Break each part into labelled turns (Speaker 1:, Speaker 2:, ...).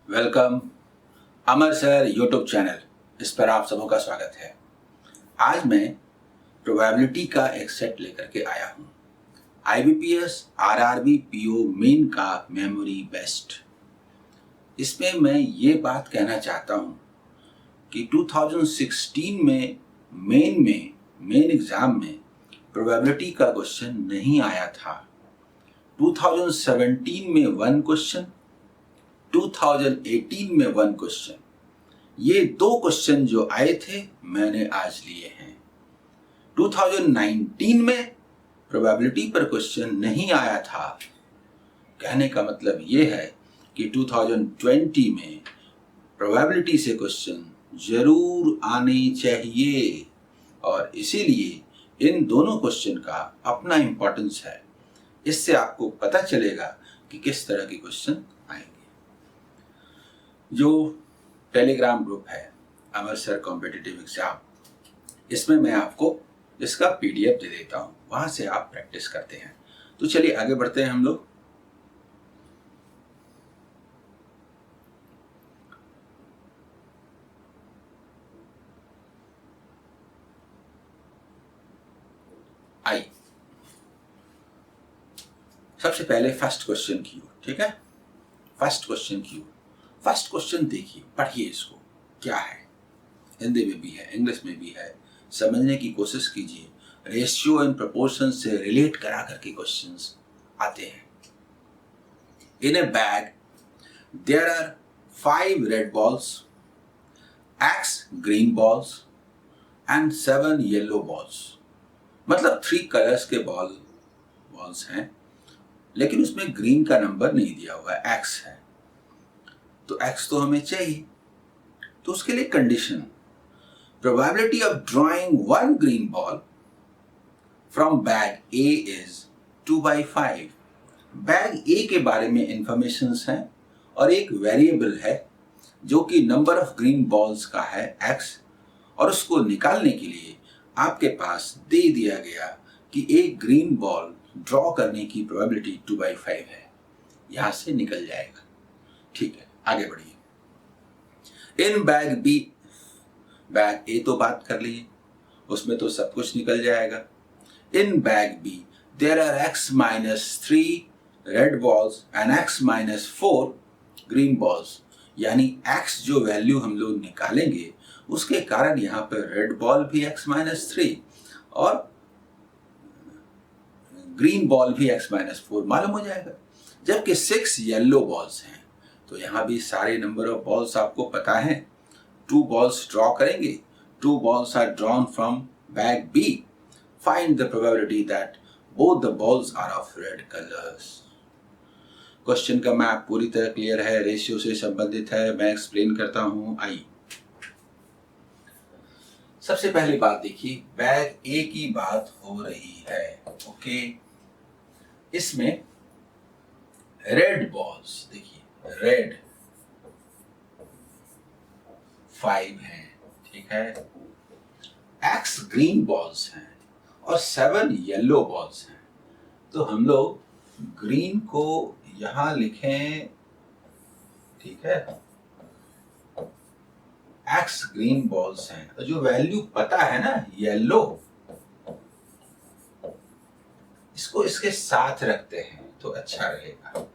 Speaker 1: Welcome अमर sir YouTube channel. इस पर आप सबों का स्वागत है। आज मैं प्रोबेबिलिटी का एक सेट लेकर के आया हूँ। IBPS RRB PO मेन का मेमोरी बेस्ट। इसमें मैं ये बात कहना चाहता हूँ कि 2016 में मेन एग्जाम में प्रोबेबिलिटी का क्वेश्चन नहीं आया था। 2017 में 1 क्वेश्चन, 2018 में 1 क्वेश्चन। ये 2 क्वेश्चन जो आए थे मैंने आज लिए हैं। 2019 में प्रोबेबिलिटी पर क्वेश्चन नहीं आया था। कहने का मतलब ये है कि 2020 में प्रोबेबिलिटी से क्वेश्चन जरूर आने चाहिए और इसीलिए इन दोनों क्वेश्चन का अपना इंपॉर्टेंस है। इससे आपको पता चलेगा कि किस तरह के क्वेश्चन आएंगे। जो टेलीग्राम ग्रुप है अमर सर कॉम्पिटिटिव एग्जाम, इसमें मैं आपको इसका PDF दे देता हूं, वहां से आप प्रैक्टिस करते हैं। तो चलिए आगे बढ़ते हैं हम लोग। आइए सबसे पहले फर्स्ट क्वेश्चन की ओर। ठीक है, फर्स्ट क्वेश्चन की ओर। फर्स्ट क्वेश्चन देखिए, पढ़िए इसको, क्या है। हिंदी में भी है, इंग्लिश में भी है, समझने की कोशिश कीजिए। रेशियो एंड प्रोपोर्शन से रिलेट करा करके क्वेश्चंस आते हैं। In a bag there are 5 red balls, X green balls and 7 yellow balls. मतलब 3 कलर्स के बॉल्स हैं, लेकिन उसमें ग्रीन का नंबर नहीं दिया हुआ है, X है। तो X तो हमें चाहिए, तो उसके लिए condition, probability of drawing 1 green ball from bag A is 2/5। Bag A के बारे में इंफॉर्मेशंस हैं और एक वेरिएबल है जो कि नंबर ऑफ ग्रीन बॉल्स का है X, और उसको निकालने के लिए आपके पास दे दिया गया कि एक ग्रीन बॉल ड्रॉ करने की प्रोबेबिलिटी 2/5 है। यहां से निकल जाएगा। ठीक है, आगे बढ़िए। इन बैग B, बैग A तो बात कर लिए, उसमें तो सब कुछ निकल जाएगा। In bag B there are X-3 red balls and X-4 green balls. यानी X जो वैल्यू हम लोग निकालेंगे उसके कारण यहाँ पर रेड बॉल भी X-3 और ग्रीन बॉल भी X-4 मालूम हो जाएगा। जबकि 6 येलो बॉल्स हैं, तो यहाँ भी सारे नंबर ऑफ बॉल्स आपको पता है। 2 बॉल्स ड्रॉ करेंगे, 2 balls are drawn from bag B। Find the probability that both the balls are of red colours. Question का मैप पूरी तरह क्लियर है, रेशियो से संबंधित है, मैं एक्सप्लेन करता हूं। आइए सबसे पहली बात देखिए, बैग A की बात हो रही है। ओके, इसमें रेड बॉल्स देखिए, रेड 5 हैं, ठीक है। X ग्रीन बॉल्स हैं और 7 येलो बॉल्स हैं। तो हम लोग ग्रीन को यहां लिखें, ठीक है। X ग्रीन बॉल्स हैं, तो जो वैल्यू पता है ना येलो, इसको इसके साथ रखते हैं तो अच्छा रहेगा।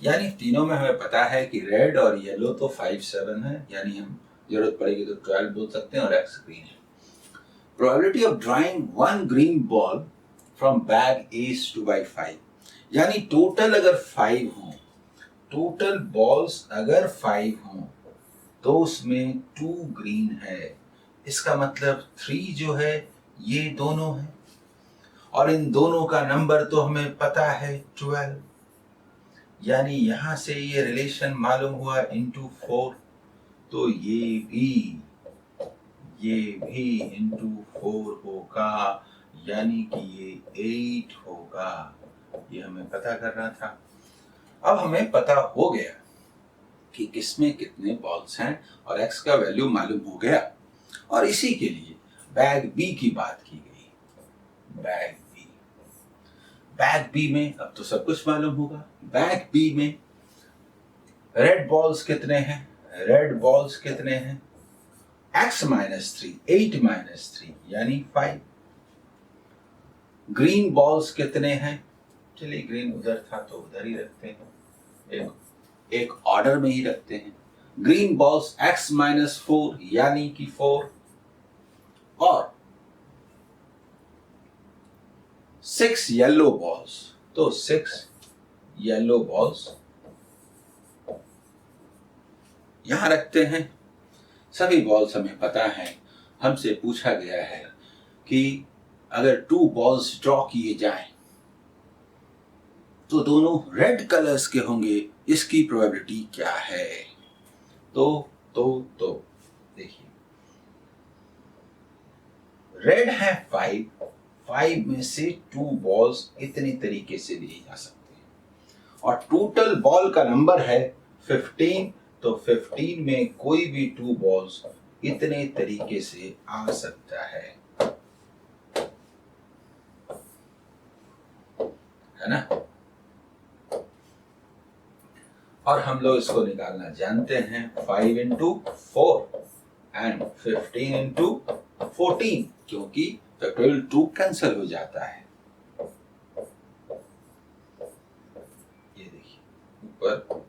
Speaker 1: यानी तीनों में हमें पता है कि रेड और येलो तो 5, 7 है, यानी हम जरूरत पड़ेगी तो 12 बोल सकते हैं, और X ग्रीन है। Probability of drawing 1 green ball from bag A is 2/5। यानी टोटल अगर 5 हो, टोटल बॉल्स अगर 5 हो तो उसमें 2 ग्रीन है। इसका मतलब 3 जो है ये दोनों है, और इन दोनों का नंबर तो हमें पता है 12। यानी यहां से ये रिलेशन मालूम हुआ into 4, तो ये भी into 4 होगा, यानी कि ये 8 होगा। ये हमें पता करना था। अब हमें पता हो गया कि किसमें कितने बॉल्स हैं और X का वैल्यू मालूम हो गया, और इसी के लिए बैग B की बात की गई। बैग B में अब तो सब कुछ मालूम होगा। बैग B में रेड बॉल्स कितने हैं? रेड बॉल्स कितने हैं? x माइनस 3, 8 माइनस 3 यानी 5। ग्रीन बॉल्स कितने हैं? चलिए ग्रीन उधर था तो उधर ही रखते हैं, एक ऑर्डर में ही रखते हैं। ग्रीन बॉल्स x माइनस 4 यानी कि 4, और 6 येलो बॉल्स, तो 6 येलो बॉल्स यहां रखते हैं। सभी बॉल्स हमें पता है, हमसे पूछा गया है कि अगर 2 बॉल्स ड्रॉ किए जाएं तो दोनों रेड कलर्स के होंगे, इसकी प्रोबेबिलिटी क्या है? तो देखिए, रेड है 5 में से 2 बॉल्स इतने तरीके से लिए जा सकते हैं, और टोटल बॉल का नंबर है 15, तो 15 में कोई भी 2 बॉल्स इतने तरीके से आ सकता है ना? और हम लोग इसको निकालना जानते हैं, 5 इंटू 4 एंड 15 इंटू 14, क्योंकि फैक्टोरियल 2 कैंसिल हो जाता है। ये देखिए ऊपर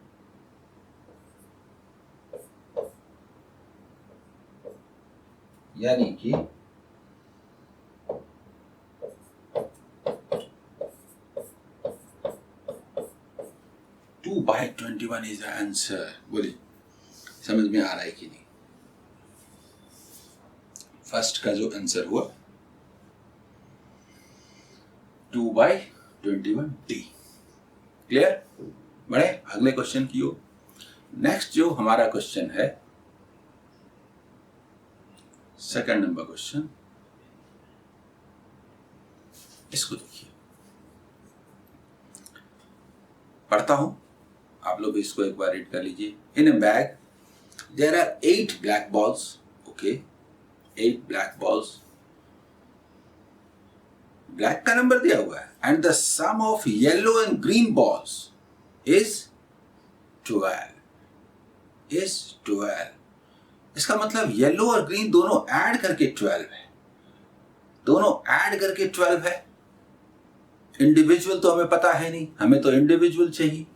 Speaker 1: यानी कि 2/21 इज द आंसर। बोलिए समझ में आ रहा है कि नहीं? फर्स्ट का जो आंसर हुआ 2/21 डी। क्लियर? बढ़े अगले क्वेश्चन की ओर। नेक्स्ट जो हमारा क्वेश्चन है, सेकंड नंबर क्वेश्चन, इसको देखिए, पढ़ता हूं, आप लोग इसको एक बार रीड कर लीजिए। In a bag there are 8 black balls, okay, 8 black balls, black का नंबर दिया हुआ है, and the sum of yellow and green balls is 12। इसका मतलब येलो और ग्रीन दोनों ऐड करके 12 है, दोनों ऐड करके 12 है। इंडिविजुअल तो हमें पता है नहीं, हमें तो इंडिविजुअल चाहिए।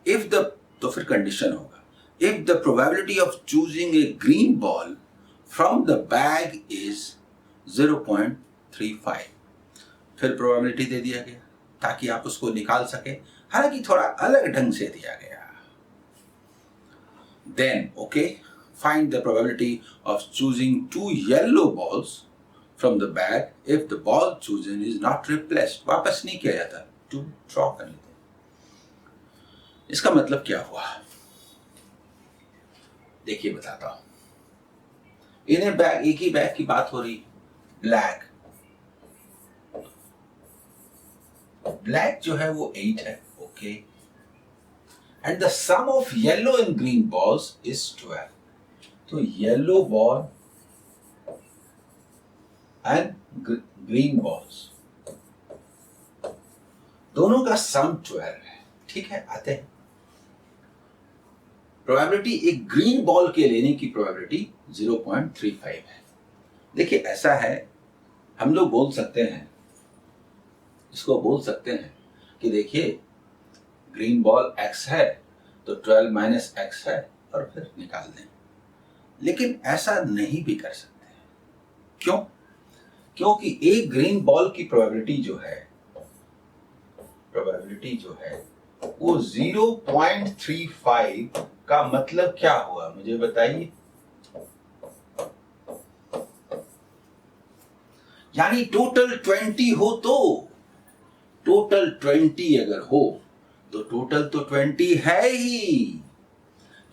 Speaker 1: इफ द, तो फिर कंडीशन होगा, if the probability of choosing a green ball from the bag is 0.35, फिर प्रोबेबिलिटी दे दिया गया ताकि आप उसको निकाल सके, हालांकि थोड़ा अलग ढंग से दिया गया। Then okay, find the probability of choosing 2 yellow balls from the bag if the ball chosen is not replaced, वापस नहीं किया जाता, to draw कर लेते हैं। इसका मतलब क्या हुआ देखिए, बताता हूं। इन्हें बैग, एक ही बैग की बात हो रही, ब्लैक, ब्लैक जो है वो 8 है, okay, and the sum of yellow and green balls is 12, तो yellow ball and green balls दोनों का सम 12 है, ठीक है। आते हैं प्रोबेबिलिटी, एक ग्रीन बॉल के लेने की प्रोबेबिलिटी 0.35 है। देखिए ऐसा है, हम लोग बोल सकते हैं, इसको बोल सकते हैं कि देखिए ग्रीन बॉल x है तो 12 माइनस x है, और फिर निकाल दें, लेकिन ऐसा नहीं भी कर सकते। क्यों? क्योंकि एक ग्रीन बॉल की प्रोबेबिलिटी जो है वो 0.35 का मतलब क्या हुआ मुझे बताइए? यानी टोटल 20 हो तो, टोटल 20 अगर हो तो टोटल तो 20 है ही,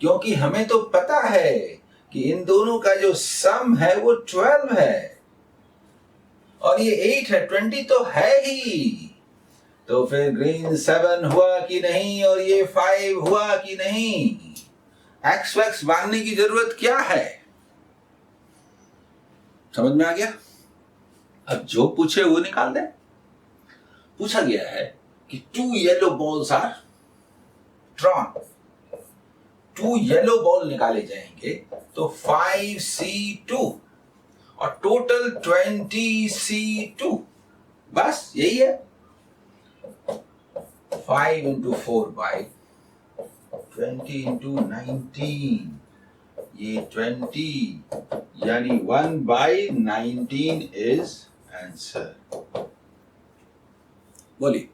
Speaker 1: क्योंकि हमें तो पता है कि इन दोनों का जो सम है वो 12 है, और ये 8 है, 20 तो है ही। तो फिर ग्रीन 7 हुआ कि नहीं, और ये 5 हुआ कि नहीं? एक्स वैक्स मानने की जरूरत क्या है? समझ में आ गया? अब जो पूछे वो निकाल दे। पूछा गया है कि 2 yellow balls are drawn, 2 yellow ball निकाले जाएंगे तो 5C2 और टोटल 20C2, बस यही है। 5 into 4 by 20 into 19, ये 20 यानी 1 by 19 is आंसर। बोलिए,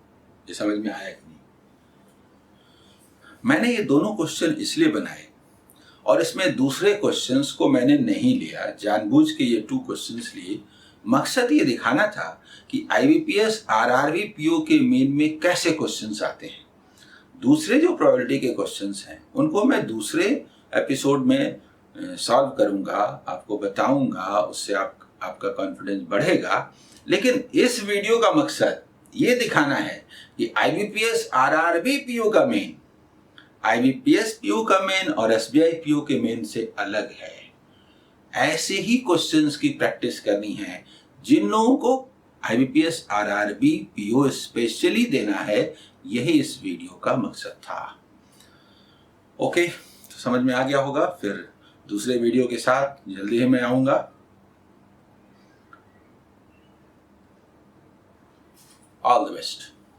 Speaker 1: ये समझ में आया कि नहीं? मैंने ये दोनों क्वेश्चन इसलिए बनाए और इसमें दूसरे क्वेश्चंस को मैंने नहीं लिया, जानबूझ के ये 2 क्वेश्चंस लिए। मकसद ये दिखाना था कि IBPS RRB PO के मेन में कैसे क्वेश्चंस आते हैं। दूसरे जो प्रोबेबिलिटी के क्वेश्चंस हैं उनको मैं दूसरे एपिसोड में सॉल्व करूंगा, आपको बताऊंगा, उससे आपका कॉन्फिडेंस बढ़ेगा। लेकिन इस वीडियो का मकसद ये दिखाना है कि IBPS RRB PO का मेन IBPS PO का मेन और SBI PO के मेन से अलग है। ऐसे ही क्वेश्चंस की प्रैक्टिस करनी है जिन लोगों को IBPS RRB PO स्पेशली देना है, यही इस वीडियो का मकसद था। ओके, तो समझ में आ गया होगा। फिर दूसरे वीडियो के साथ जल्दी ही मैं आऊंगा। All the best.